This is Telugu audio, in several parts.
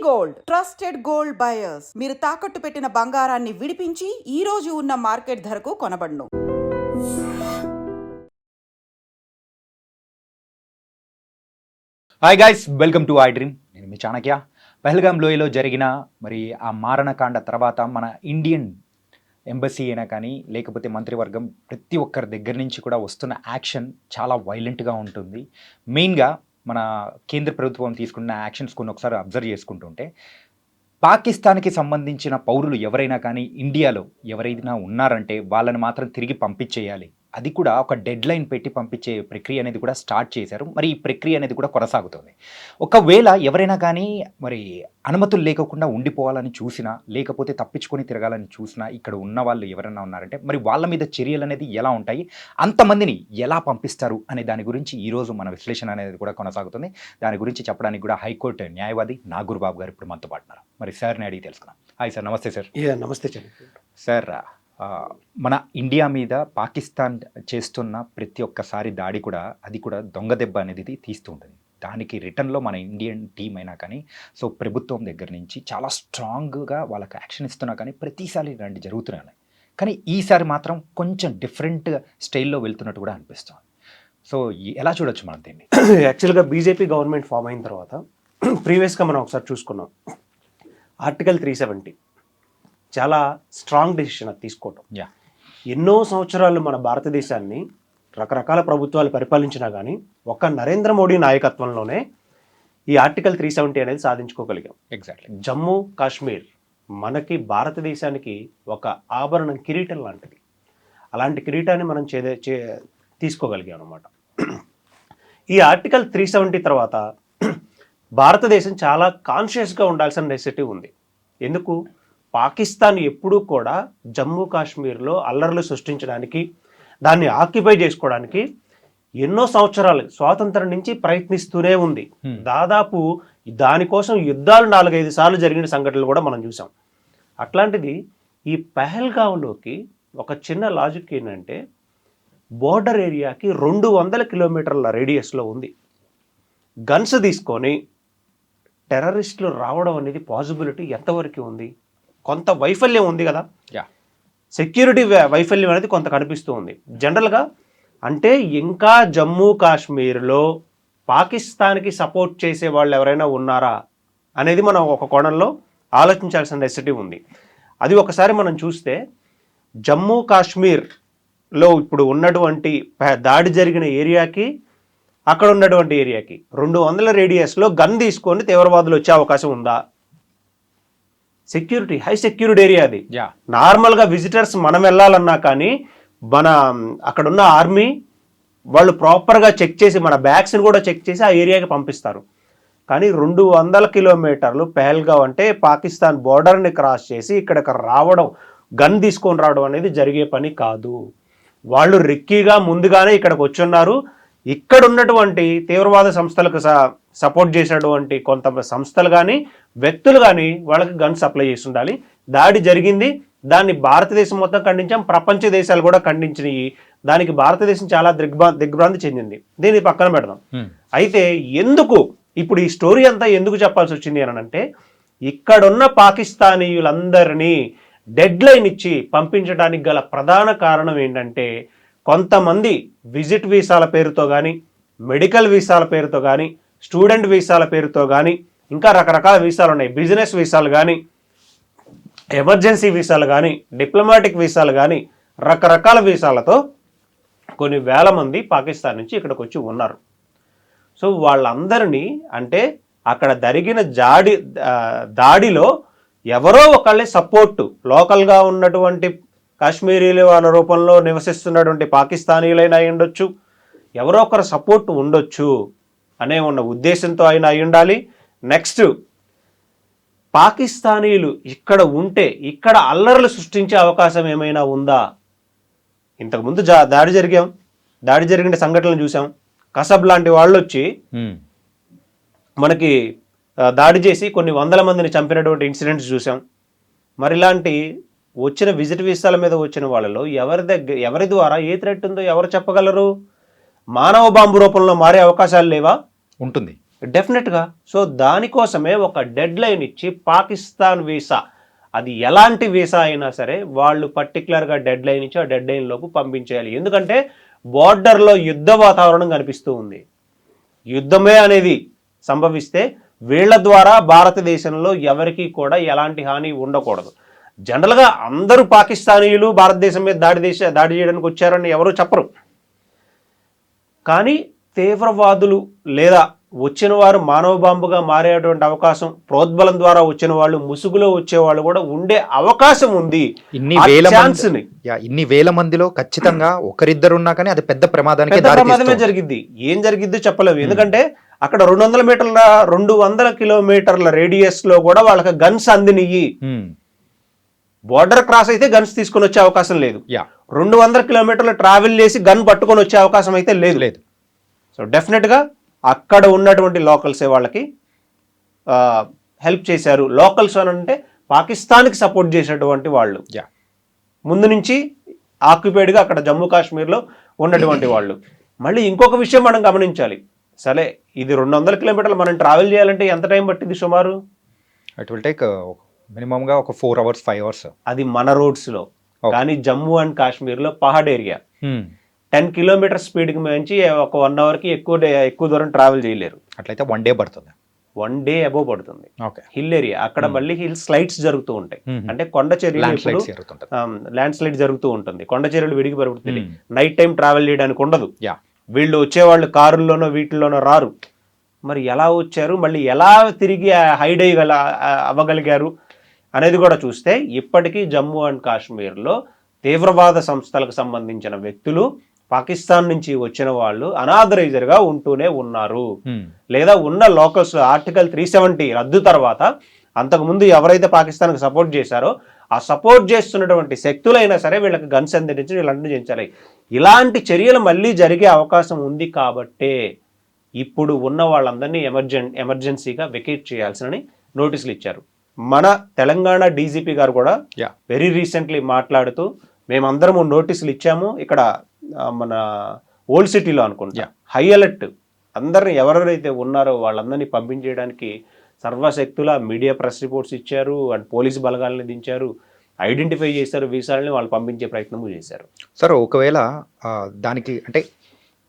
గోల్డ్ ట్రస్టెడ్ గోల్డ్ బయర్స్ మీరు తాకట్టు పెట్టిన బంగారాన్ని విడిపించి ఈ రోజు ఉన్న మార్కెట్ ధరకు కొనబడును. Hi guys, welcome to iDream. నేను మీ చాణక్య. పహల్గామ్ లోయలో జరిగిన ఆ మారణకాండ తర్వాత మన ఇండియన్ ఎంబసీ అయినా కానీ లేకపోతే మంత్రివర్గం ప్రతి ఒక్కరి దగ్గర నుంచి కూడా వస్తున్న యాక్షన్ చాలా వైలెంట్గా ఉంటుంది. మెయిన్గా మన కేంద్ర ప్రభుత్వం తీసుకున్న యాక్షన్స్ కొన్ని ఒకసారి అబ్జర్వ్ చేసుకుంటుంటే పాకిస్తాన్కి సంబంధించిన పౌరులు ఎవరైనా కానీ ఇండియాలో ఎవరైనా ఉన్నారంటే వాళ్ళని మాత్రం తిరిగి పంపించేయాలి. అది కూడా ఒక డెడ్ లైన్ పెట్టి పంపించే ప్రక్రియ అనేది కూడా స్టార్ట్ చేశారు. మరి ఈ ప్రక్రియ అనేది కూడా కొనసాగుతుంది. ఒకవేళ ఎవరైనా కానీ మరి అనుమతులు లేకుండా ఉండిపోవాలని చూసినా లేకపోతే తప్పించుకొని తిరగాలని చూసినా ఇక్కడ ఉన్న వాళ్ళు ఎవరైనా ఉన్నారంటే మరి వాళ్ళ మీద చర్యలు అనేది ఎలా ఉంటాయి, అంతమందిని ఎలా పంపిస్తారు అనే దాని గురించి ఈరోజు మన విశ్లేషణ అనేది కూడా కొనసాగుతుంది. దాని గురించి చెప్పడానికి కూడా హైకోర్టు న్యాయవాది నాగూర్ బాబు గారు ఇప్పుడు మనతో పాటున్నారు. మరి సార్ని అడిగి తెలుసుకున్నాం. Hi sir. నమస్తే సార్. నమస్తే సార్. మన ఇండియా మీద పాకిస్తాన్ చేస్తున్న ప్రతి ఒక్కసారి దాడి కూడా అది కూడా దొంగ దెబ్బ అనేది తీస్తూ ఉంటుంది. దానికి రిటర్న్లో మన ఇండియన్ టీం అయినా కానీ సో ప్రభుత్వం దగ్గర నుంచి చాలా స్ట్రాంగ్గా వాళ్ళకి యాక్షన్ ఇస్తున్నా కానీ ప్రతిసారి ఇలాంటి జరుగుతున్నాయి. కానీ ఈసారి మాత్రం కొంచెం డిఫరెంట్ స్టైల్లో వెళ్తున్నట్టు కూడా అనిపిస్తుంది. సో ఎలా చూడొచ్చు మనం దీన్ని? యాక్చువల్గా బీజేపీ గవర్నమెంట్ ఫామ్ అయిన తర్వాత ప్రీవియస్గా మనం ఒకసారి చూసుకున్నాం. ఆర్టికల్ 370 చాలా స్ట్రాంగ్ డెసిషన్ అది తీసుకోవటం. ఎన్నో సంవత్సరాలు మన భారతదేశాన్ని రకరకాల ప్రభుత్వాలు పరిపాలించినా కానీ ఒక్క నరేంద్ర మోడీ నాయకత్వంలోనే ఈ ఆర్టికల్ 370 అనేది సాధించుకోగలిగాం. ఎగ్జాక్ట్లీ. జమ్మూ కాశ్మీర్ మనకి భారతదేశానికి ఒక ఆభరణం, కిరీటం లాంటిది. అలాంటి కిరీటాన్ని మనం తీసుకోగలిగాం అన్నమాట. ఈ ఆర్టికల్ 370 తర్వాత భారతదేశం చాలా కాన్షియస్గా ఉండాల్సిన నెసెసిటీ ఉంది. ఎందుకు? పాకిస్తాన్ ఎప్పుడూ కూడా జమ్మూ కాశ్మీర్లో అల్లర్లు సృష్టించడానికి, దాన్ని ఆక్యుపై చేసుకోవడానికి ఎన్నో సంవత్సరాలు స్వాతంత్రం నుంచి ప్రయత్నిస్తూనే ఉంది. దాదాపు దానికోసం యుద్ధాలు 4-5 సార్లు జరిగిన సంఘటనలు కూడా మనం చూసాం. అట్లాంటిది ఈ పహల్గావ్లోకి ఒక చిన్న లాజిక్ ఏంటంటే, బోర్డర్ ఏరియాకి 200 కిలోమీటర్ల రేడియస్లో ఉంది. గన్స్ తీసుకొని టెర్రరిస్టులు రావడం అనేది పాసిబిలిటీ ఎంతవరకు ఉంది? కొంత వైఫల్యం ఉంది కదా. సెక్యూరిటీ వైఫల్యం అనేది కొంత కనిపిస్తూ ఉంది జనరల్గా. అంటే ఇంకా జమ్మూ కాశ్మీర్లో పాకిస్తాన్కి సపోర్ట్ చేసే వాళ్ళు ఎవరైనా ఉన్నారా అనేది మనం ఒక కోణంలో ఆలోచించాల్సిన నెసెసిటీ ఉంది. అది ఒకసారి మనం చూస్తే జమ్మూ కాశ్మీర్లో ఇప్పుడు ఉన్నటువంటి దాడి జరిగిన ఏరియాకి అక్కడ ఉన్నటువంటి ఏరియాకి 200 రేడియస్లో గన్ తీసుకొని తీవ్రవాదులు వచ్చే అవకాశం ఉందా? సెక్యూరిటీ, హై సెక్యూరిటీ ఏరియా అది. నార్మల్గా విజిటర్స్ మనం వెళ్ళాలన్నా కానీ మన అక్కడున్న ఆర్మీ వాళ్ళు ప్రాపర్గా చెక్ చేసి మన బ్యాగ్స్ని కూడా చెక్ చేసి ఆ ఏరియాకి పంపిస్తారు. కానీ 200 కిలోమీటర్లు పహల్గావ్ అంటే పాకిస్తాన్ బోర్డర్ని క్రాస్ చేసి ఇక్కడికి రావడం, గన్ తీసుకొని రావడం అనేది జరిగే పని కాదు. వాళ్ళు రిక్కీగా ముందుగానే ఇక్కడికి వచ్చున్నారు. ఇక్కడ ఉన్నటువంటి తీవ్రవాద సంస్థలకు సపోర్ట్ చేసినటువంటి కొంత సంస్థలు కానీ వ్యక్తులు కానీ వాళ్ళకి గన్ సప్లై చేసి ఉండాలి. దాడి జరిగింది, దాన్ని భారతదేశం మొత్తం ఖండించాం, ప్రపంచ దేశాలు కూడా ఖండించినాయి. దానికి భారతదేశం చాలా దిగ్భ్రాంతి చెందింది. దీన్ని పక్కన పెడదాం. అయితే ఎందుకు ఇప్పుడు ఈ స్టోరీ అంతా ఎందుకు చెప్పాల్సి వచ్చింది అని అంటే, ఇక్కడున్న పాకిస్తానీయులందరినీ డెడ్ లైన్ ఇచ్చి పంపించడానికి గల ప్రధాన కారణం ఏంటంటే, కొంతమంది విజిట్ వీసాల పేరుతో కానీ, మెడికల్ వీసాల పేరుతో కానీ, స్టూడెంట్ వీసాల పేరుతో కానీ, ఇంకా రకరకాల వీసాలు ఉన్నాయి. బిజినెస్ వీసాలు కానీ, ఎమర్జెన్సీ వీసాలు కానీ, డిప్లొమాటిక్ వీసాలు కానీ, రకరకాల వీసాలతో కొన్ని వేల మంది పాకిస్తాన్ నుంచి ఇక్కడికి వచ్చి ఉన్నారు. సో వాళ్ళందరినీ అంటే అక్కడ జరిగిన దాడిలో ఎవరో ఒకళ్ళే సపోర్టు, లోకల్గా ఉన్నటువంటి కాశ్మీరీల వాళ్ళ రూపంలో నివసిస్తున్నటువంటి పాకిస్తానీలైనా అయి ఉండొచ్చు, ఎవరో ఒకరు సపోర్ట్ ఉండొచ్చు అనే ఉన్న ఉద్దేశంతో అయినా అయి ఉండాలి. నెక్స్ట్, పాకిస్తానీలు ఇక్కడ ఉంటే ఇక్కడ అల్లర్లు సృష్టించే అవకాశం ఏమైనా ఉందా? ఇంతకుముందు దాడి జరిగిన సంఘటనలు చూసాం. కసబ్ లాంటి వాళ్ళు వచ్చి మనకి దాడి చేసి కొన్ని 100 మందిని చంపినటువంటి ఇన్సిడెంట్స్ చూసాం. మరి ఇలాంటి వచ్చిన విజిట్ వీసాల మీద వచ్చిన వాళ్ళలో ఎవరి ద్వారా ఏ థ్రెట్ ఉందో ఎవరు చెప్పగలరు? మానవ బాంబు రూపంలో మారే అవకాశాలు లేవా? డెఫినెట్గా. సో దానికోసమే ఒక డెడ్ లైన్ ఇచ్చి పాకిస్తాన్ వీసా, అది ఎలాంటి వీసా అయినా సరే వాళ్ళు పర్టికులర్గా డెడ్ లైన్ ఇచ్చి ఆ డెడ్ లైన్ లోపు పంపించేయాలి. ఎందుకంటే బోర్డర్లో యుద్ధ వాతావరణం కనిపిస్తూ ఉంది. యుద్ధమే అనేది సంభవిస్తే వీళ్ళ ద్వారా భారతదేశంలో ఎవరికి కూడా ఎలాంటి హాని ఉండకూడదు. జనరల్గా అందరూ పాకిస్తానీయులు భారతదేశం మీద దాడి చేయడానికి వచ్చారని ఎవరూ చెప్పరు. కానీ తీవ్రవాదులు లేదా వచ్చిన వారు మానవ బాంబుగా మారేటువంటి అవకాశం, ప్రోద్బలం ద్వారా వచ్చిన వాళ్ళు, ముసుగులో వచ్చేవాళ్ళు కూడా ఉండే అవకాశం ఉంది. ఇన్ని వేల మందిలో ఖచ్చితంగా ఒకరిద్దరున్నా కానీ అది పెద్ద ప్రమాదమే జరిగింది. ఏం జరిగిద్దో చెప్పలేము. ఎందుకంటే అక్కడ 200 కిలోమీటర్ల రేడియస్ లో కూడా వాళ్ళకి గన్స్ అందినయి. బోర్డర్ క్రాస్ అయితే గన్స్ తీసుకొని వచ్చే అవకాశం లేదు. 200 కిలోమీటర్లు ట్రావెల్ చేసి గన్ పట్టుకొని వచ్చే అవకాశం అయితే లేదు. సో డెఫినెట్గా అక్కడ ఉన్నటువంటి లోకల్సే వాళ్ళకి హెల్ప్ చేశారు. లోకల్స్ అని అంటే పాకిస్తాన్కి సపోర్ట్ చేసేటువంటి వాళ్ళు, ముందు నుంచి ఆక్యుపైడ్గా అక్కడ జమ్మూ కాశ్మీర్లో ఉన్నటువంటి వాళ్ళు. మళ్ళీ ఇంకొక విషయం మనం గమనించాలి. సరే, ఇది 200 కిలోమీటర్లు మనం ట్రావెల్ చేయాలంటే ఎంత టైం పట్టింది సుమారు? ఇట్ విల్ టేక్ మినిమంగా ఒక 4 hours 5 hours. అది మన రోడ్స్లో. కానీ జమ్మూ అండ్ కాశ్మీర్లో పహాడ్ ఏరియా, 10 కిలోమీటర్ స్పీడ్కి మించి ఒక 1 hourకి ఎక్కువ దూరం ట్రావెల్ చేయలేరు. అట్లయితే 1 day పడుతుంది. 1 day అబోవ్ పడుతుంది. హిల్ ఏరియా, అక్కడ మళ్ళీ హిల్ స్లైడ్స్ జరుగుతూ ఉంటాయి. అంటే కొండ చర్యలు ల్యాండ్ స్లైడ్ జరుగుతూ ఉంటుంది. కొండ చర్యలు విడిగి పడుతుంది. నైట్ టైం ట్రావెల్ చేయడానికి ఉండదు. వీళ్ళు వచ్చేవాళ్ళు కారుల్లోనో వీటిల్లోనో రారు. మరి ఎలా వచ్చారు, మళ్ళీ ఎలా తిరిగి హైడ్ అవ్వగలిగారు అనేది కూడా చూస్తే ఇప్పటికీ జమ్మూ అండ్ కాశ్మీర్లో తీవ్రవాద సంస్థలకు సంబంధించిన వ్యక్తులు, పాకిస్తాన్ నుంచి వచ్చిన వాళ్ళు అనాథరైజర్గా ఉంటూనే ఉన్నారు. లేదా ఉన్న లోకల్స్ ఆర్టికల్ 370 రద్దు తర్వాత అంతకుముందు ఎవరైతే పాకిస్తాన్కి సపోర్ట్ చేశారో ఆ సపోర్ట్ చేస్తున్నటువంటి శక్తులైనా సరే వీళ్ళకి గన్స్ అందించి వీళ్ళందరూ చేయించాలి. ఇలాంటి చర్యలు మళ్ళీ జరిగే అవకాశం ఉంది కాబట్టే ఇప్పుడు ఉన్న వాళ్ళందరినీ ఎమర్జెన్సీగా వెకేట్ చేయాల్సిన నోటీసులు ఇచ్చారు. మన తెలంగాణ డీజీపీ గారు కూడా వెరీ రీసెంట్లీ మాట్లాడుతూ మేమందరము నోటీసులు ఇచ్చాము, ఇక్కడ మన ఓల్డ్ సిటీలో అనుకుంటా హై అలర్ట్, అందరిని ఎవరెవరైతే ఉన్నారో వాళ్ళందరినీ పంపించేయడానికి సర్వశక్తుల మీడియా ప్రెస్ రిపోర్ట్స్ ఇచ్చారు అండ్ పోలీసు బలగాలని దించారు, ఐడెంటిఫై చేశారు, వీసాలని వాళ్ళు పంపించే ప్రయత్నము చేశారు. సార్, ఒకవేళ దానికి అంటే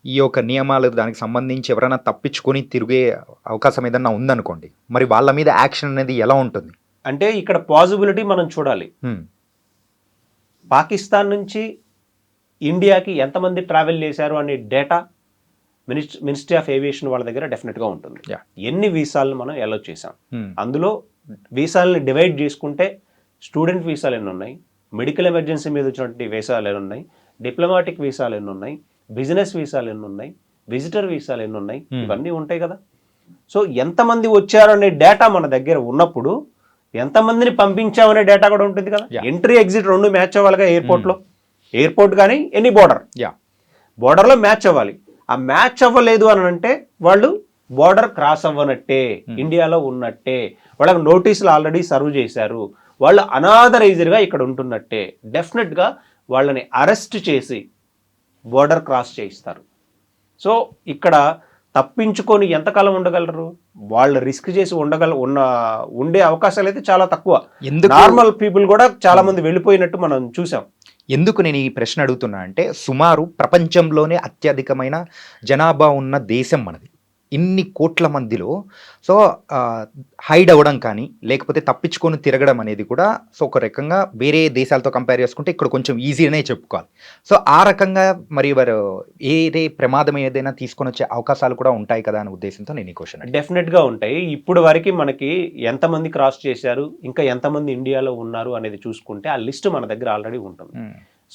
ఈ యొక్క నియమాలు దానికి సంబంధించి ఎవరైనా తప్పించుకొని తిరిగే అవకాశం ఏదన్నా ఉందనుకోండి, మరి వాళ్ళ మీద యాక్షన్ అనేది ఎలా ఉంటుంది? అంటే ఇక్కడ పాసిబిలిటీ మనం చూడాలి. పాకిస్తాన్ నుంచి ఇండియాకి ఎంతమంది ట్రావెల్ చేశారు అనే డేటా మినిస్ట్రీ ఆఫ్ ఏవియేషన్ వాళ్ళ దగ్గర డెఫినెట్గా ఉంటుంది. ఎన్ని వీసాలను మనం అలౌ చేసాం, అందులో వీసాలని డివైడ్ చేసుకుంటే స్టూడెంట్ వీసాలు ఎన్ని ఉన్నాయి, మెడికల్ ఎమర్జెన్సీ మీద వచ్చినటువంటి వీసాలు ఎన్ని ఉన్నాయి, డిప్లొమాటిక్ వీసాలు ఎన్ని ఉన్నాయి, బిజినెస్ వీసాలు ఎన్ని ఉన్నాయి, విజిటర్ వీసాలు ఎన్ని ఉన్నాయి, ఇవన్నీ ఉంటాయి కదా. సో ఎంతమంది వచ్చారు అనే డేటా మన దగ్గర ఉన్నప్పుడు ఎంతమందిని పంపించామనే డేటా కూడా ఉంటుంది కదా. ఎంట్రీ ఎగ్జిట్ 2 మ్యాచ్ అవ్వాలిగా ఎయిర్పోర్ట్లో. ఎయిర్పోర్ట్ కానీ ఎనీ బోర్డర్లో మ్యాచ్ అవ్వాలి. ఆ మ్యాచ్ అవ్వలేదు అని అంటే వాళ్ళు బోర్డర్ క్రాస్ అవ్వనట్టే, ఇండియాలో ఉన్నట్టే, వాళ్ళకి నోటీసులు ఆల్రెడీ సర్వ్ చేశారు, వాళ్ళు అనాథరైజర్గా ఇక్కడ ఉంటున్నట్టే. డెఫినెట్గా వాళ్ళని అరెస్ట్ చేసి బోర్డర్ క్రాస్ చేయిస్తారు. సో ఇక్కడ తప్పించుకొని ఎంతకాలం ఉండగలరు? వాళ్ళు రిస్క్ చేసి ఉండే అవకాశాలు అయితే చాలా తక్కువ. నార్మల్ పీపుల్ కూడా చాలా మంది వెళ్ళిపోయినట్టు మనం చూసాం. ఎందుకు నేను ఈ ప్రశ్న అడుగుతున్నా అంటే, సుమారు ప్రపంచంలోనే అత్యధికమైన జనాభా ఉన్న దేశం మనది. ఇన్ని కోట్ల మందిలో సో హైడ్ అవ్వడం కానీ లేకపోతే తప్పించుకొని తిరగడం అనేది కూడా సో ఒక రకంగా వేరే దేశాలతో కంపేర్ చేసుకుంటే ఇక్కడ కొంచెం ఈజీగానే చెప్పుకోవాలి. సో ఆ రకంగా మరి వారు ఏదే ప్రమాదం ఏదైనా తీసుకొని వచ్చే అవకాశాలు కూడా ఉంటాయి కదా అనే ఉద్దేశంతో నేను ఈ క్వశ్చన్. డెఫినెట్గా ఉంటాయి. ఇప్పుడు వరకు మనకి ఎంతమంది క్రాస్ చేశారు, ఇంకా ఎంతమంది ఇండియాలో ఉన్నారు అనేది చూసుకుంటే ఆ లిస్ట్ మన దగ్గర ఆల్రెడీ ఉంటుంది.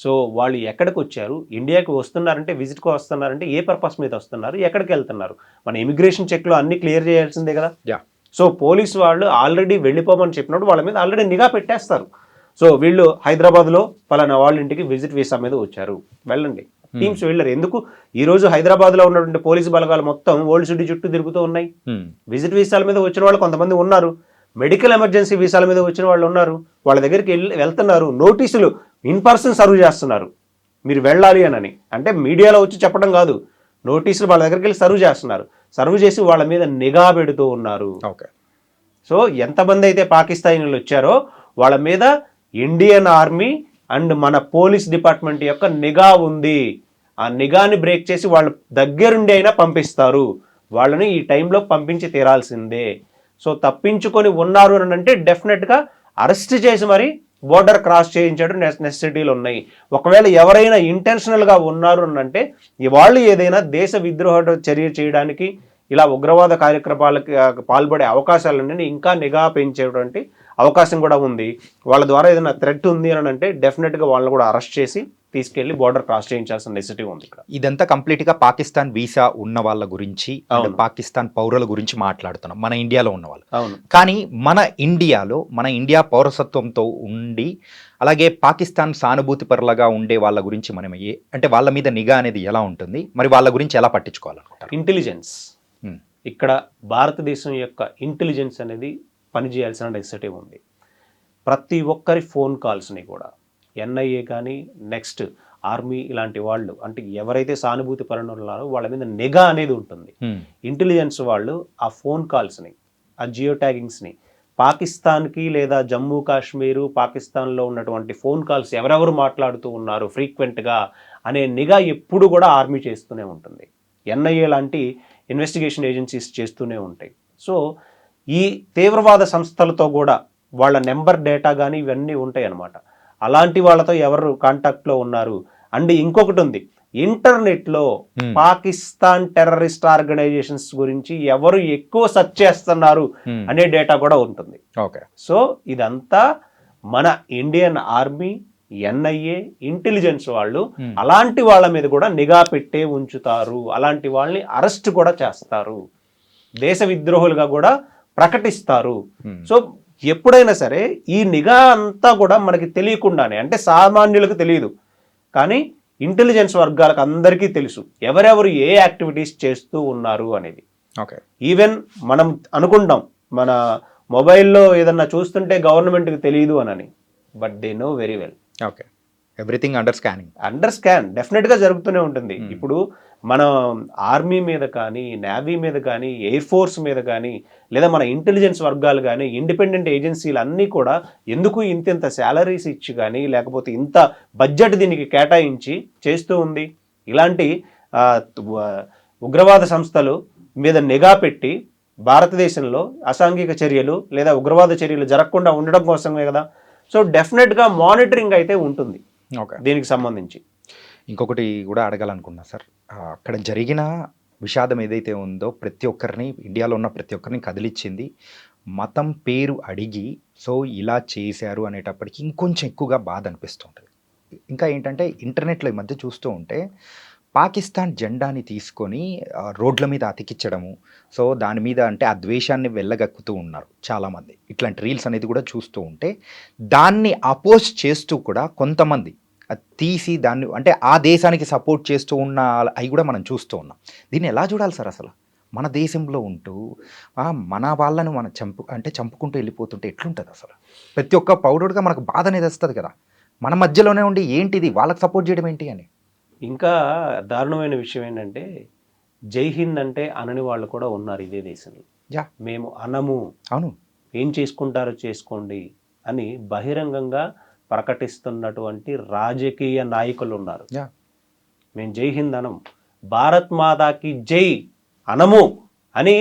సో వాళ్ళు ఎక్కడికి వచ్చారు, ఇండియాకి వస్తున్నారంటే విజిట్కి వస్తున్నారంటే ఏ పర్పస్ మీద వస్తున్నారు, ఎక్కడికి వెళ్తున్నారు, మన ఇమిగ్రేషన్ చెక్లో అన్ని క్లియర్ చేయాల్సిందే కదా. సో పోలీసు వాళ్ళు ఆల్రెడీ వెళ్ళిపోమని చెప్పినప్పుడు వాళ్ళ మీద ఆల్రెడీ నిఘా పెట్టేస్తారు. సో వీళ్ళు హైదరాబాద్లో పలానా వాళ్ళ ఇంటికి విజిట్ వీసా మీద వచ్చారు, వెళ్ళండి. టీమ్స్ వెళ్ళారు. ఎందుకు ఈరోజు హైదరాబాద్లో ఉన్నటువంటి పోలీసు బలగాలు మొత్తం ఓల్డ్ సిటీ చుట్టూ తిరుగుతూ ఉన్నాయి. విజిట్ వీసాల మీద వచ్చిన వాళ్ళు కొంతమంది ఉన్నారు, మెడికల్ ఎమర్జెన్సీ వీసాల మీద వచ్చిన వాళ్ళు ఉన్నారు, వాళ్ళ దగ్గరికి వెళ్తున్నారు, నోటీసులు ఇన్ పర్సన్ సర్వ్ చేస్తున్నారు మీరు వెళ్ళాలి అని. అంటే మీడియాలో వచ్చి చెప్పడం కాదు, నోటీసులు వాళ్ళ దగ్గరికి వెళ్ళి సర్వ్ చేస్తున్నారు. సర్వ్ చేసి వాళ్ళ మీద నిఘా పెడుతూ ఉన్నారు. ఓకే. సో ఎంతమంది అయితే పాకిస్తానీలు వచ్చారో వాళ్ళ మీద ఇండియన్ ఆర్మీ అండ్ మన పోలీస్ డిపార్ట్మెంట్ యొక్క నిఘా ఉంది. ఆ నిఘాని బ్రేక్ చేసి వాళ్ళ దగ్గరుండి అయినా పంపిస్తారు. వాళ్ళని ఈ టైంలో పంపించి తీరాల్సిందే. సో తప్పించుకొని ఉన్నారు అని అంటే డెఫినెట్గా అరెస్ట్ చేసి మరి బోర్డర్ క్రాస్ చేయించడం నెసెసిటీలు ఉన్నాయి. ఒకవేళ ఎవరైనా ఇంటెన్షనల్గా ఉన్నారు అని అంటే వాళ్ళు ఏదైనా దేశ విద్రోహ చర్య చేయడానికి ఇలా ఉగ్రవాద కార్యక్రమాలకి పాల్పడే అవకాశాలన్నీ ఇంకా నిఘా పెంచేటువంటి అవకాశం కూడా ఉంది. వాళ్ళ ద్వారా ఏదైనా థ్రెట్ ఉంది అని అంటే డెఫినెట్గా వాళ్ళని కూడా అరెస్ట్ చేసి తీసుకెళ్లి బోర్డర్ క్రాస్ చేయించాల్సిన నెసిటీ ఉంది ఇక్కడ. ఇదంతా కంప్లీట్గా పాకిస్తాన్ వీసా ఉన్న వాళ్ళ గురించి, పాకిస్తాన్ పౌరుల గురించి మాట్లాడుతున్నాం, మన ఇండియాలో ఉన్న వాళ్ళు. అవును. కానీ మన ఇండియా పౌరసత్వంతో ఉండి అలాగే పాకిస్తాన్ సానుభూతి పరులుగా ఉండే వాళ్ళ గురించి మనం అంటే వాళ్ళ మీద నిఘా అనేది ఎలా ఉంటుంది, మరి వాళ్ళ గురించి ఎలా పట్టించుకోవాలనుకుంటారు? ఇంటెలిజెన్స్ ఇక్కడ భారతదేశం యొక్క ఇంటెలిజెన్స్ అనేది పనిచేయాల్సిన నెసెసిటీ ఉంది. ప్రతి ఒక్కరి ఫోన్ కాల్స్ని కూడా ఎన్ఐఏ కానీ నెక్స్ట్ ఆర్మీ ఇలాంటి వాళ్ళు అంటే ఎవరైతే సానుభూతి పరులు ఉన్నారో వాళ్ళ మీద నిఘా అనేది ఉంటుంది. ఇంటెలిజెన్స్ వాళ్ళు ఆ ఫోన్ కాల్స్ని, ఆ జియో ట్యాగింగ్స్ని పాకిస్తాన్కి లేదా జమ్మూ కాశ్మీరు పాకిస్తాన్లో ఉన్నటువంటి ఫోన్ కాల్స్ ఎవరెవరు మాట్లాడుతూ ఉన్నారు ఫ్రీక్వెంట్గా అనే నిఘా ఎప్పుడు కూడా ఆర్మీ చేస్తూనే ఉంటుంది. ఎన్ఐఏ లాంటి ఇన్వెస్టిగేషన్ ఏజెన్సీస్ చేస్తూనే ఉంటాయి. సో ఈ తీవ్రవాద సంస్థలతో కూడా వాళ్ళ నెంబర్ డేటా కానీ ఇవన్నీ ఉంటాయి అన్నమాట. అలాంటి వాళ్ళతో ఎవరు కాంటాక్ట్లో ఉన్నారు అండ్ ఇంకొకటి ఉంది, ఇంటర్నెట్లో పాకిస్తాన్ టెర్రరిస్ట్ ఆర్గనైజేషన్స్ గురించి ఎవరు ఎక్కువ సెర్చ్ చేస్తున్నారు అనే డేటా కూడా ఉంటుంది. సో ఇదంతా మన ఇండియన్ ఆర్మీ, ఎన్ఐఏ, ఇంటెలిజెన్స్ వాళ్ళు అలాంటి వాళ్ళ మీద కూడా నిఘా పెట్టే ఉంచుతారు. అలాంటి వాళ్ళని అరెస్ట్ కూడా చేస్తారు, దేశ విద్రోహులుగా కూడా ప్రకటిస్తారు. సో ఎప్పుడైనా సరే ఈ నిఘా అంతా కూడా మనకి తెలియకుండానే, అంటే సామాన్యులకు తెలియదు కానీ ఇంటెలిజెన్స్ వర్గాలకు అందరికీ తెలుసు ఎవరెవరు ఏ యాక్టివిటీస్ చేస్తూ ఉన్నారు అనేది. ఈవెన్ మనం అనుకుంటాం మన మొబైల్లో ఏదన్నా చూస్తుంటే గవర్నమెంట్కి తెలియదు అని, but they know very well. Everything under scan డెఫినెట్గా జరుగుతూనే ఉంటుంది. ఇప్పుడు మన ఆర్మీ మీద కానీ, నేవీ మీద కానీ, ఎయిర్ ఫోర్స్ మీద కానీ, లేదా మన ఇంటెలిజెన్స్ వర్గాలు కానీ, ఇండిపెండెంట్ ఏజెన్సీలు అన్నీ కూడా ఎందుకు ఇంత శాలరీస్ ఇచ్చి కానీ లేకపోతే ఇంత బడ్జెట్ దీనికి కేటాయించి చేస్తూ ఉంది? ఇలాంటి ఉగ్రవాద సంస్థలు మీద నిఘా పెట్టి భారతదేశంలో అసాంఘిక చర్యలు లేదా ఉగ్రవాద చర్యలు జరగకుండా ఉండడం కోసమే కదా. సో డెఫినెట్గా మానిటరింగ్ అయితే ఉంటుంది దీనికి సంబంధించి. ఇంకొకటి కూడా అడగాలనుకున్నా సార్, అక్కడ జరిగిన విషాదం ఏదైతే ఉందో ప్రతి ఒక్కరిని, ఇండియాలో ఉన్న ప్రతి ఒక్కరిని కదిలిచ్చింది. మతం పేరు అడిగి సో ఇలా చేశారు అనేటప్పటికి ఇంకొంచెం ఎక్కువగా బాధ అనిపిస్తుంటుంది. ఇంకా ఏంటంటే ఇంటర్నెట్లో ఈ మధ్య చూస్తూ ఉంటే పాకిస్తాన్ జెండాని తీసుకొని రోడ్ల మీద అతికించడము, సో దాని మీద అంటే ఆ ద్వేషాన్ని వెళ్ళగక్కుతూ ఉన్నారు చాలామంది. ఇట్లాంటి రీల్స్ అనేది కూడా చూస్తూ ఉంటే దాన్ని అపోజ్ చేస్తూ కూడా కొంతమంది తీసి దాన్ని అంటే ఆ దేశానికి సపోర్ట్ చేస్తూ ఉన్న అవి కూడా మనం చూస్తూ ఉన్నాం. దీన్ని ఎలా చూడాలి సార్? అసలు మన దేశంలో ఉంటూ మన వాళ్ళను మనం చంపుకుంటూ వెళ్ళిపోతుంటే ఎట్లుంటుంది అసలు? ప్రతి ఒక్క పౌరుడిగా మనకు బాధ అనేది వస్తుంది కదా, మన మధ్యలోనే ఉండి ఏంటిది వాళ్ళకి సపోర్ట్ చేయడం ఏంటి అని. ఇంకా దారుణమైన విషయం ఏంటంటే జై హింద్ అంటే అనని వాళ్ళు కూడా ఉన్నారు ఇదే దేశంలో. మేము అనము, అవును ఏం చేసుకుంటారో చేసుకోండి అని బహిరంగంగా ప్రకటిస్తున్నటువంటి రాజకీయ నాయకులు ఉన్నారు. మేము జై హింద్ అనము, భారత్ మాతాకి జై అనము అని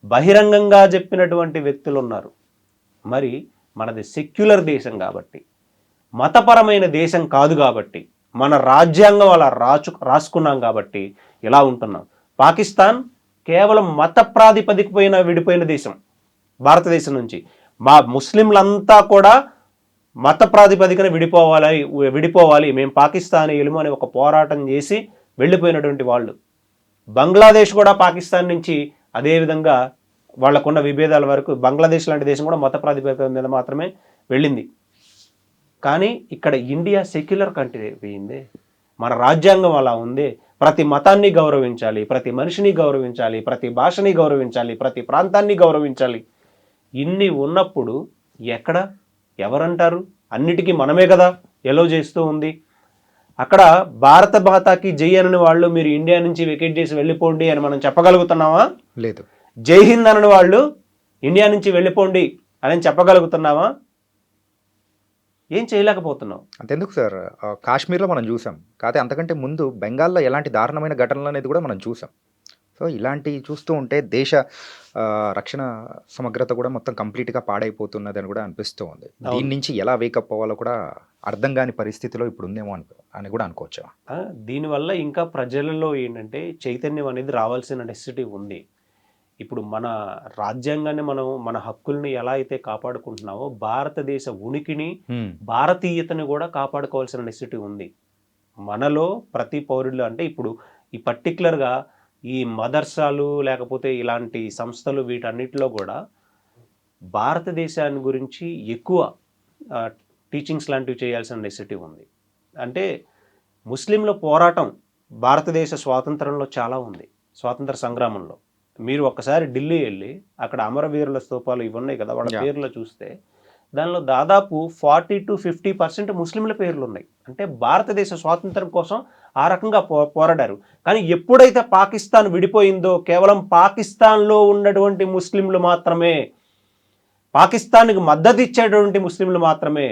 బహిరంగంగా చెప్పినటువంటి వ్యక్తులు ఉన్నారు. మరి మనది సెక్యులర్ దేశం కాబట్టి, మతపరమైన దేశం కాదు కాబట్టి, మన రాజ్యాంగం అలా రాసుకున్నాం కాబట్టి ఇలా ఉంటున్నాం. పాకిస్తాన్ కేవలం మత ప్రాతిపదికపైన విడిపోయిన దేశం భారతదేశం నుంచి. మా ముస్లింలంతా కూడా మత ప్రాతిపదికన విడిపోవాలి మేము పాకిస్తానీయులము అనే ఒక పోరాటం చేసి వెళ్ళిపోయినటువంటి వాళ్ళు. బంగ్లాదేశ్ కూడా పాకిస్తాన్ నుంచి అదేవిధంగా వాళ్ళకున్న విభేదాల వరకు బంగ్లాదేశ్ లాంటి దేశం కూడా మత ప్రాతిపదిక మీద మాత్రమే వెళ్ళింది. కానీ ఇక్కడ ఇండియా సెక్యులర్ కంట్రీ అయింది, మన రాజ్యాంగం అలా ఉంది. ప్రతి మతాన్ని గౌరవించాలి, ప్రతి మనిషిని గౌరవించాలి, ప్రతి భాషని గౌరవించాలి, ప్రతి ప్రాంతాన్ని గౌరవించాలి. ఇన్ని ఉన్నప్పుడు ఎక్కడ ఎవరంటారు? అన్నిటికీ మనమే కదా ఎలో చేస్తూ ఉంది. అక్కడ భారత మాతాకి జై అని వాళ్ళు మీరు ఇండియా నుంచి వెకేట్ చేసి వెళ్ళిపోండి అని మనం చెప్పగలుగుతున్నావా? లేదు. జై హింద్ అని వాళ్ళు ఇండియా నుంచి వెళ్ళిపోండి అని చెప్పగలుగుతున్నావా? ఏం చేయలేకపోతున్నాం. అంతెందుకు సార్, కాశ్మీర్లో మనం చూసాం, కాకపోతే అంతకంటే ముందు బెంగాల్లో ఎలాంటి దారుణమైన ఘటనలు అనేది కూడా మనం చూసాం. సో ఇలాంటివి చూస్తూ ఉంటే దేశ రక్షణ సమగ్రత కూడా మొత్తం కంప్లీట్గా పాడైపోతున్నదని కూడా అనిపిస్తూ ఉంది. దీని నుంచి ఎలా వేకప్ అవ్వాలో కూడా అర్థం కాని పరిస్థితిలో ఇప్పుడు ఉందేమో అని కూడా అనుకోవచ్చు. దీనివల్ల ఇంకా ప్రజలలో ఏంటంటే చైతన్యం అనేది రావాల్సిన నెసెసిటీ ఉంది. ఇప్పుడు మన రాజ్యాంగాన్ని మనం మన హక్కుల్ని ఎలా అయితే కాపాడుకుంటున్నామో భారతదేశ ఉనికిని భారతీయతని కూడా కాపాడుకోవాల్సిన నెసెసిటీ ఉంది మనలో ప్రతి పౌరులు. అంటే ఇప్పుడు ఈ పర్టికులర్గా ఈ మదర్సాలు లేకపోతే ఇలాంటి సంస్థలు వీటన్నిటిలో కూడా భారతదేశాన్ని గురించి ఎక్కువ టీచింగ్స్ లాంటివి చేయాల్సిన నెసెసిటీ ఉంది. అంటే ముస్లింల పోరాటం భారతదేశ స్వాతంత్రంలో చాలా ఉంది, స్వాతంత్ర సంగ్రామంలో. మీరు ఒక్కసారి ఢిల్లీ వెళ్ళి అక్కడ అమరవీరుల స్తూపాలు ఇవి ఉన్నాయి కదా, వాళ్ళ పేర్లు చూస్తే దానిలో దాదాపు 40 to 50% ముస్లింల పేర్లు ఉన్నాయి. అంటే భారతదేశ స్వాతంత్రం కోసం ఆ రకంగా పోరాడారు. కానీ ఎప్పుడైతే పాకిస్తాన్ విడిపోయిందో కేవలం పాకిస్తాన్లో ఉన్నటువంటి ముస్లింలు మాత్రమే, పాకిస్తాన్కి మద్దతు ఇచ్చేటువంటి ముస్లింలు మాత్రమే,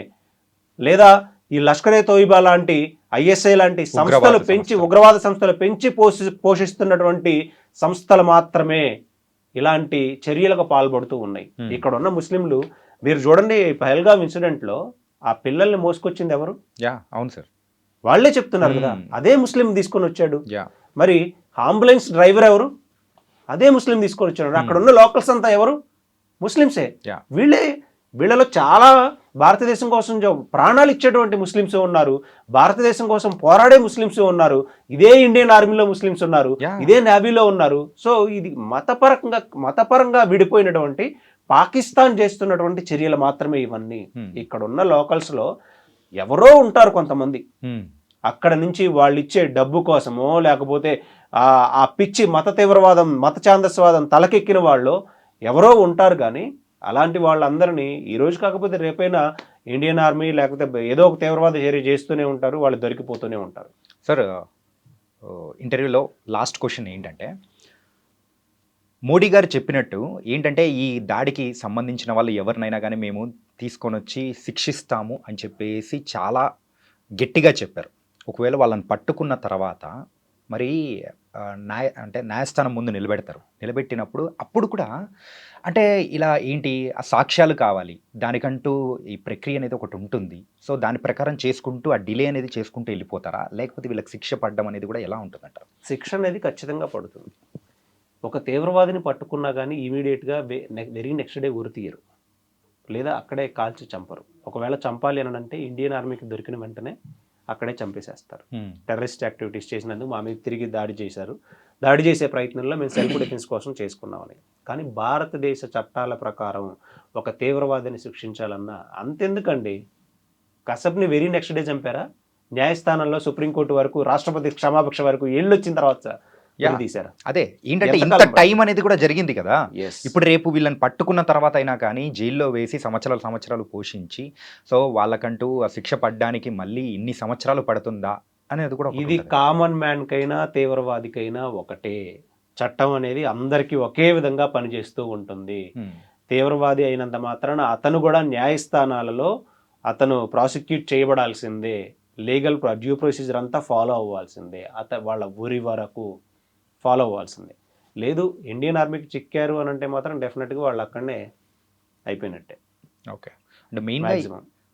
లేదా ఈ లష్కరే తోయిబా లాంటి ఐఎస్ఐ లాంటి సంస్థలు పెంచి ఉగ్రవాద సంస్థలు పెంచి పోషిస్తున్నటువంటి సంస్థలు మాత్రమే ఇలాంటి చర్యలకు పాల్పడుతూ ఉన్నాయి. ఇక్కడ ఉన్న ముస్లింలు మీరు చూడండి, పహల్గామ్ ఇన్సిడెంట్లో ఆ పిల్లల్ని మోసుకొచ్చింది ఎవరు? అవును సార్, వాళ్ళే చెప్తున్నారు కదా, అదే ముస్లిం తీసుకొని వచ్చాడు. మరి అంబులెన్స్ డ్రైవర్ ఎవరు? అదే ముస్లిం తీసుకొని వచ్చాడు. అక్కడ ఉన్న లోకల్స్ అంతా ఎవరు? ముస్లింసే. వీళ్ళలో చాలా భారతదేశం కోసం ప్రాణాలు ఇచ్చేటువంటి ముస్లింస్ ఉన్నారు, భారతదేశం కోసం పోరాడే ముస్లింస్ ఉన్నారు, ఇదే ఇండియన్ ఆర్మీలో ముస్లింస్ ఉన్నారు, ఇదే నేవీలో ఉన్నారు. సో ఇది మతపరంగా విడిపోయినటువంటి పాకిస్తాన్ చేస్తున్నటువంటి చర్యలు మాత్రమే ఇవన్నీ. ఇక్కడ ఉన్న లోకల్స్ లో ఎవరో ఉంటారు కొంతమంది, అక్కడ నుంచి వాళ్ళు ఇచ్చే డబ్బు కోసమో లేకపోతే ఆ పిచ్చి మత తీవ్రవాదం మత ఛాందస్వాదం తలకెక్కిన వాళ్ళు ఎవరో ఉంటారు. కానీ అలాంటి వాళ్ళందరినీ ఈ రోజు కాకపోతే రేపైనా ఇండియన్ ఆర్మీ లేకపోతే ఏదో ఒక తీవ్రవాద చర్య చేస్తూనే ఉంటారు, వాళ్ళు దొరికిపోతూనే ఉంటారు. సార్ ఇంటర్వ్యూలో లాస్ట్ క్వశ్చన్ ఏంటంటే, మోడీ గారు చెప్పినట్టు ఏంటంటే ఈ దాడికి సంబంధించిన వాళ్ళు ఎవరినైనా కానీ మేము తీసుకొని వచ్చి శిక్షిస్తాము అని చెప్పేసి చాలా గట్టిగా చెప్పారు. ఒకవేళ వాళ్ళని పట్టుకున్న తర్వాత మరి న్యాయస్థానం ముందు నిలబెట్టినప్పుడు అప్పుడు కూడా అంటే ఇలా ఏంటి ఆ సాక్ష్యాలు కావాలి, దానికంటూ ఈ ప్రక్రియ అనేది ఒకటి ఉంటుంది. సో దాని ప్రకారం చేసుకుంటూ ఆ డిలే అనేది చేసుకుంటూ వెళ్ళిపోతారా, లేకపోతే వీళ్ళకి శిక్ష పడడం అనేది కూడా ఎలా ఉంటుందంటారు? శిక్ష అనేది ఖచ్చితంగా పడుతుంది. ఒక తీవ్రవాదిని పట్టుకున్నా కానీ ఇమీడియట్గా వెరీ నెక్స్ట్ డే ఉరి తీయరు, లేదా అక్కడే కాల్చి చంపరు. ఒకవేళ చంపాలి అని అంటే ఇండియన్ ఆర్మీకి దొరికిన వెంటనే అక్కడే చంపేసేస్తారు. టెర్రరిస్ట్ యాక్టివిటీస్ చేసినందుకు మా మీద తిరిగి దాడి చేశారు, దాడి చేసే ప్రయత్నంలో మేము సెల్ఫ్ డిఫెన్స్ కోసం చేసుకున్నామని. కానీ భారతదేశ చట్టాల ప్రకారం ఒక తీవ్రవాదిని శిక్షించాలన్నా అంతెందుకండి, కసబ్ని వెరీ నెక్స్ట్ డే చంపారా, న్యాయస్థానంలో సుప్రీంకోర్టు వరకు రాష్ట్రపతి క్షమాపక్ష వరకు ఏళ్ళు వచ్చిన తర్వాత తీశారా? అదే ఏంటంటే ఇంత టైం అనేది కూడా జరిగింది కదా. ఇప్పుడు రేపు వీళ్ళని పట్టుకున్న తర్వాత అయినా కానీ జైల్లో వేసి సంవత్సరాలు పోషించి సో వాళ్ళకంటూ ఆ శిక్ష పడ్డానికి మళ్ళీ ఇన్ని సంవత్సరాలు పడుతుందా అనేది కూడా. ఇది కామన్ మ్యాన్ కైనా తీవ్రవాదికైనా ఒకటే, చట్టం అనేది అందరికీ ఒకే విధంగా పనిచేస్తూ ఉంటుంది. తీవ్రవాది అయినంత మాత్రాన అతను కూడా న్యాయస్థానాలలో అతను ప్రాసిక్యూట్ చేయబడాల్సిందే, లీగల్ డ్యూ ప్రొసీజర్ అంతా ఫాలో అవ్వాల్సిందే, వాళ్ళ ఊరి వరకు ఫాలో అవ్వాల్సిందే. లేదు ఇండియన్ ఆర్మీకి చిక్కారు అని అంటే మాత్రం డెఫినెట్గా వాళ్ళు అక్కడనే అయిపోయినట్టే. ఓకే, అంటే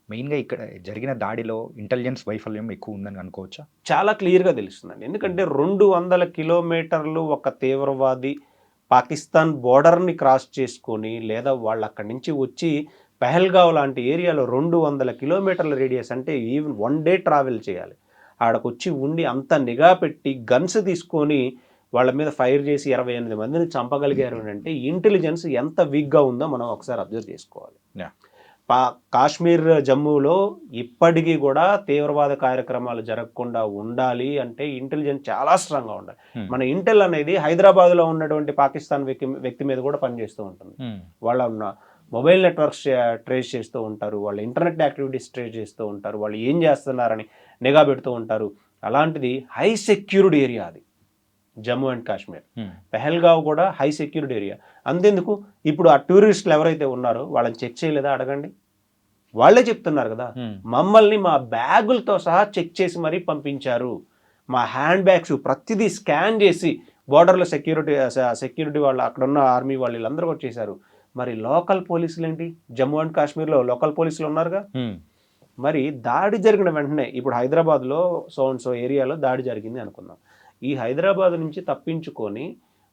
మెయిన్గా ఇక్కడ జరిగిన దాడిలో ఇంటెలిజెన్స్ వైఫల్యం ఎక్కువ ఉందని అనుకోవచ్చా? చాలా క్లియర్గా తెలుస్తుందండి. ఎందుకంటే 200 కిలోమీటర్లు ఒక తీవ్రవాది పాకిస్తాన్ బోర్డర్ని క్రాస్ చేసుకొని లేదా వాళ్ళు అక్కడి నుంచి వచ్చి పహల్గావ్ లాంటి ఏరియాలో 200 కిలోమీటర్ల రేడియస్ అంటే ఈవెన్ 1 డే ట్రావెల్ చేయాలి. ఆడకొచ్చి ఉండి అంత నిఘా పెట్టి గన్స్ తీసుకొని వాళ్ళ మీద ఫైర్ చేసి 28 మందిని చంపగలిగారు అంటే ఇంటెలిజెన్స్ ఎంత వీక్గా ఉందో మనం ఒకసారి అబ్జర్వ్ చేసుకోవాలి. కాశ్మీర్ జమ్మూలో ఇప్పటికీ కూడా తీవ్రవాద కార్యక్రమాలు జరగకుండా ఉండాలి అంటే ఇంటెలిజెన్స్ చాలా స్ట్రాంగ్గా ఉండాలి. మన ఇంటెల్ అనేది హైదరాబాద్లో ఉన్నటువంటి పాకిస్తాన్ వ్యక్తి మీద కూడా పనిచేస్తూ ఉంటుంది. మొబైల్ నెట్వర్క్స్ ట్రేస్ చేస్తూ ఉంటారు, వాళ్ళ ఇంటర్నెట్ యాక్టివిటీస్ ట్రేస్ చేస్తూ ఉంటారు, వాళ్ళు ఏం చేస్తున్నారని నిఘా పెడుతూ ఉంటారు. అలాంటిది హై సెక్యూర్డ్ ఏరియా అది జమ్మూ అండ్ కాశ్మీర్. పెహల్గావ్ కూడా హై సెక్యూర్డ్ ఏరియా. అంతెందుకు ఇప్పుడు ఆ టూరిస్టులు ఎవరైతే ఉన్నారో వాళ్ళని చెక్ చేయలేదా అడగండి. వాళ్ళే చెప్తున్నారు కదా, మమ్మల్ని మా బ్యాగులతో సహా చెక్ చేసి మరీ పంపించారు, మా హ్యాండ్ బ్యాగ్స్ ప్రతిదీ స్కాన్ చేసి బోర్డర్లో సెక్యూరిటీ వాళ్ళు అక్కడ ఉన్న ఆర్మీ వాళ్ళు వీళ్ళందరూ కూడా చేశారు. మరి లోకల్ పోలీసులు ఏంటి, జమ్మూ అండ్ కాశ్మీర్లో లోకల్ పోలీసులు ఉన్నారుగా. మరి దాడి జరిగిన వెంటనే ఇప్పుడు హైదరాబాద్లో సో ఏరియాలో దాడి జరిగింది అనుకుందాం. ఈ హైదరాబాద్ నుంచి తప్పించుకొని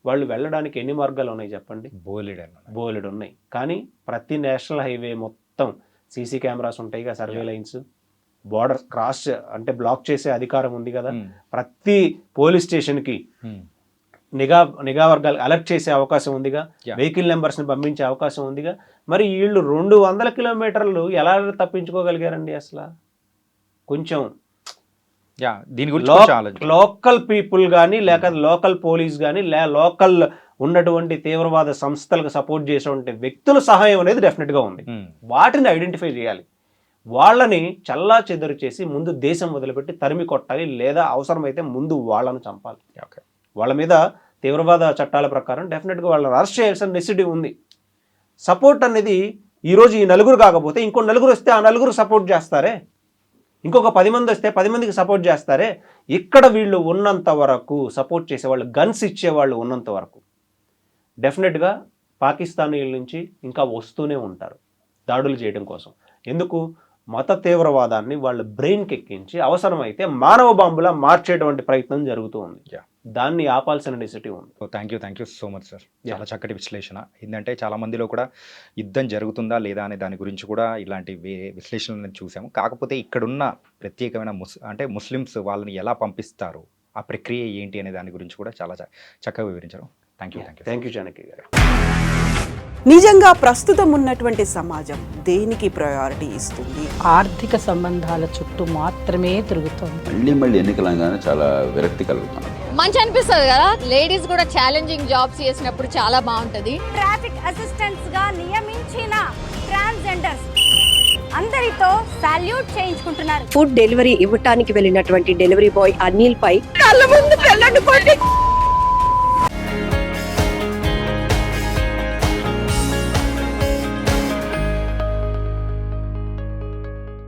వాళ్ళు వెళ్ళడానికి ఎన్ని మార్గాలు ఉన్నాయి చెప్పండి? బోలెడు ఉన్నాయి. కానీ ప్రతి నేషనల్ హైవే మొత్తం సీసీ కెమెరాస్ ఉంటాయి కదా, సర్వే లైన్స్, బార్డర్ క్రాస్ అంటే బ్లాక్ చేసే అధికారం ఉంది కదా, ప్రతి పోలీస్ స్టేషన్కి నిఘా వర్గాలు అలర్ట్ చేసే అవకాశం ఉందిగా, వెహికల్ నెంబర్స్ని పంపించే అవకాశం ఉందిగా. మరి వీళ్ళు 200 కిలోమీటర్లు ఎలా తప్పించుకోగలిగారండి అసలు? కొంచెం దీని గురించి లోకల్ పీపుల్ కానీ లేక లోకల్ పోలీస్ కానీ లోకల్ ఉన్నటువంటి తీవ్రవాద సంస్థలకు సపోర్ట్ చేసేటువంటి వ్యక్తుల సహాయం అనేది డెఫినెట్గా ఉంది. వాటిని ఐడెంటిఫై చేయాలి, వాళ్ళని చల్లా చెదరు చేసి ముందు దేశం వదిలిపెట్టి తరిమి కొట్టాలి, లేదా అవసరమైతే ముందు వాళ్ళను చంపాలి. వాళ్ళ మీద తీవ్రవాద చట్టాల ప్రకారం డెఫినెట్గా వాళ్ళని అరెస్ట్ చేయాల్సిన నెసిటీ ఉంది. సపోర్ట్ అనేది ఈరోజు ఈ నలుగురు కాకపోతే ఇంకో నలుగురు వస్తే ఆ నలుగురు సపోర్ట్ చేస్తారే, ఇంకొక 10 మంది వస్తే 10 మందికి సపోర్ట్ చేస్తారే. ఇక్కడ వీళ్ళు ఉన్నంత వరకు సపోర్ట్ చేసేవాళ్ళు, గన్స్ ఇచ్చేవాళ్ళు ఉన్నంత వరకు డెఫినెట్గా పాకిస్తానీల నుంచి ఇంకా వస్తూనే ఉంటారు దాడులు చేయడం కోసం. ఎందుకు? మత తీవ్రవాదాన్ని వాళ్ళ బ్రెయిన్కి ఎక్కించి అవసరమైతే మానవ బాంబులా మార్చేటువంటి ప్రయత్నం జరుగుతూ ఉంది. దాన్ని ఆపాల్సిన నెసిటీ ఉంది. Thank you so much sir. చాలా చక్కటి విశ్లేషణ. ఏంటంటే చాలా మందిలో కూడా యుద్ధం జరుగుతుందా లేదా అనే దాని గురించి కూడా ఇలాంటి విశ్లేషణలను చూసాము. కాకపోతే ఇక్కడున్న ప్రత్యేకమైన ముస్లిమ్స్ వాళ్ళని ఎలా పంపిస్తారు, ఆ ప్రక్రియ ఏంటి అనే దాని గురించి కూడా చాలా చక్కగా వివరించారు. థ్యాంక్ యూ జానకి గారు. నిజంగా ప్రస్తుతం ఉన్నటువంటి సమాజం దేనికి ప్రయారిటీ ఇస్తుంది? ఆర్థిక సంబంధాల చుట్టూ మాత్రమే తిరుగుతుంది. మళ్ళీ ఎన్నికలంగానే చాలా విరక్తి కలుగుతాను. మంచి అనిపిస్తుంది కదా, లేడీస్ కూడా ఛాలెంజింగ్ జాబ్స్ చేసినప్పుడు చాలా బాగుంటది. ట్రాఫిక్ అసిస్టెంట్స్ గా నియమించిన ట్రాన్స్జెండర్స్ అందరితో సాల్యూట్ చేయించుకుంటున్నారు. ఫుడ్ డెలివరీ ఇవ్వటానికి వెళ్ళినటువంటి డెలివరీ బాయ్ అనిల్ పై కళ్ళ ముందు